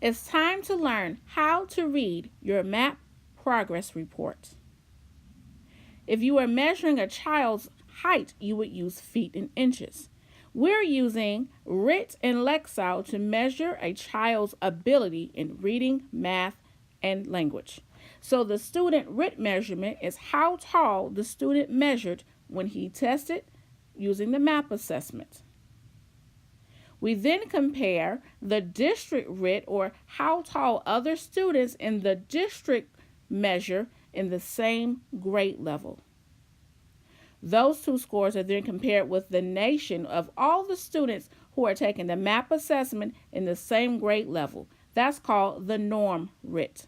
It's time to learn how to read your MAP progress report. If you are measuring a child's height, you would use feet and inches. We're using RIT and Lexile to measure a child's ability in reading, math, and language. So the student RIT measurement is how tall the student measured when he tested using the MAP assessment. We then compare the district RIT, or how tall other students in the district measure in the same grade level. Those two scores are then compared with the nation of all the students who are taking the MAP assessment in the same grade level. That's called the norm RIT.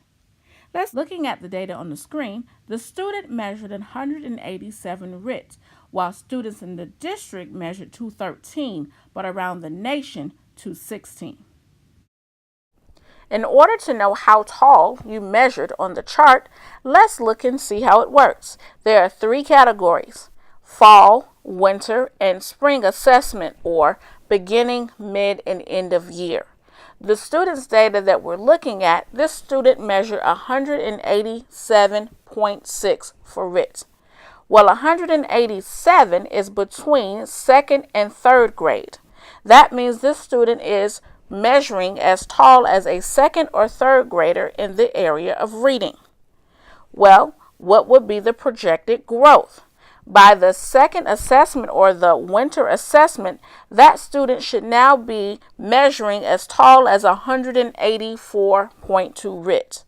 Looking at the data on the screen, the student measured 187 RIT, while students in the district measured 213, but around the nation 216. In order to know how tall you measured on the chart, let's look and see how it works. There are 3 categories: fall, winter, and spring assessment, or beginning, mid, and end of year. The student's data that we're looking at, this student measured 187.6 for RIT. Well, 187 is between 2nd and 3rd grade. That means this student is measuring as tall as a 2nd or 3rd grader in the area of reading. Well, what would be the projected growth? By the second assessment, or the winter assessment, that student should now be measuring as tall as 184.2 RIT.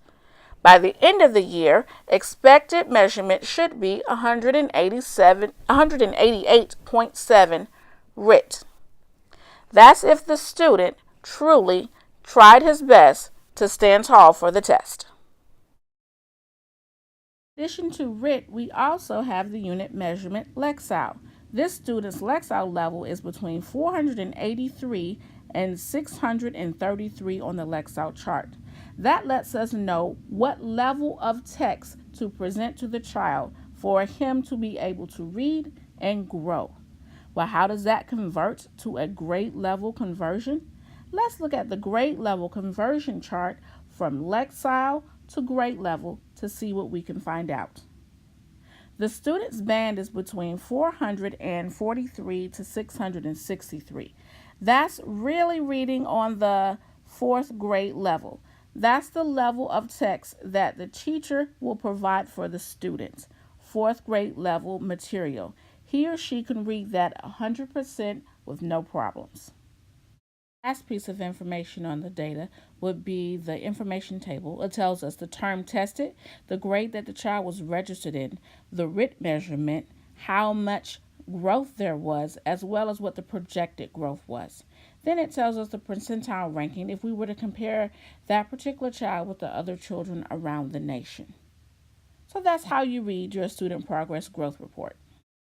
By the end of the year, expected measurement should be 188.7 RIT. That's if the student truly tried his best to stand tall for the test. In addition to RIT, we also have the unit measurement Lexile. This student's Lexile level is between 483 and 633 on the Lexile chart. That lets us know what level of text to present to the child for him to be able to read and grow. Well, how does that convert to a grade level conversion? Let's look at the grade level conversion chart from Lexile to grade level to see what we can find out. The student's band is between 443 to 663. That's really reading on the 4th grade level. That's the level of text that the teacher will provide for the student. 4th grade level material. He or she can read that 100% with no problems. Last piece of information on the data would be the information table. It tells us the term tested, the grade that the child was registered in, the RIT measurement, how much growth there was, as well as what the projected growth was. Then it tells us the percentile ranking if we were to compare that particular child with the other children around the nation. So that's how you read your student progress growth report.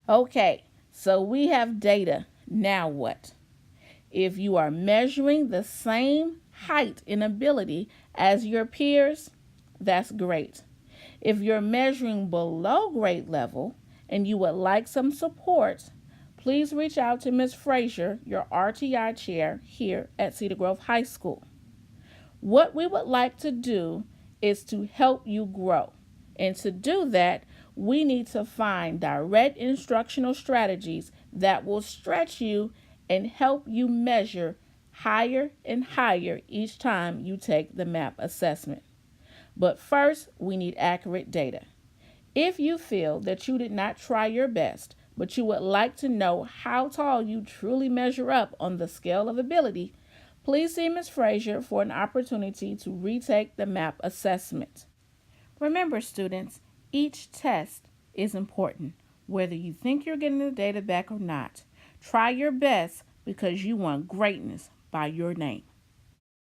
Okay, so we have data. Now what? If you are measuring the same height and ability as your peers, that's great. If you're measuring below grade level and you would like some support, please reach out to Ms. Frazier, your RTI chair here at Cedar Grove High School. What we would like to do is to help you grow. And to do that, we need to find direct instructional strategies that will stretch you and help you measure higher and higher each time you take the MAP assessment. But first, we need accurate data. If you feel that you did not try your best, but you would like to know how tall you truly measure up on the scale of ability, please see Ms. Frazier for an opportunity to retake the MAP assessment. Remember, students, each test is important, whether you think you're getting the data back or not. Try your best because you want greatness by your name.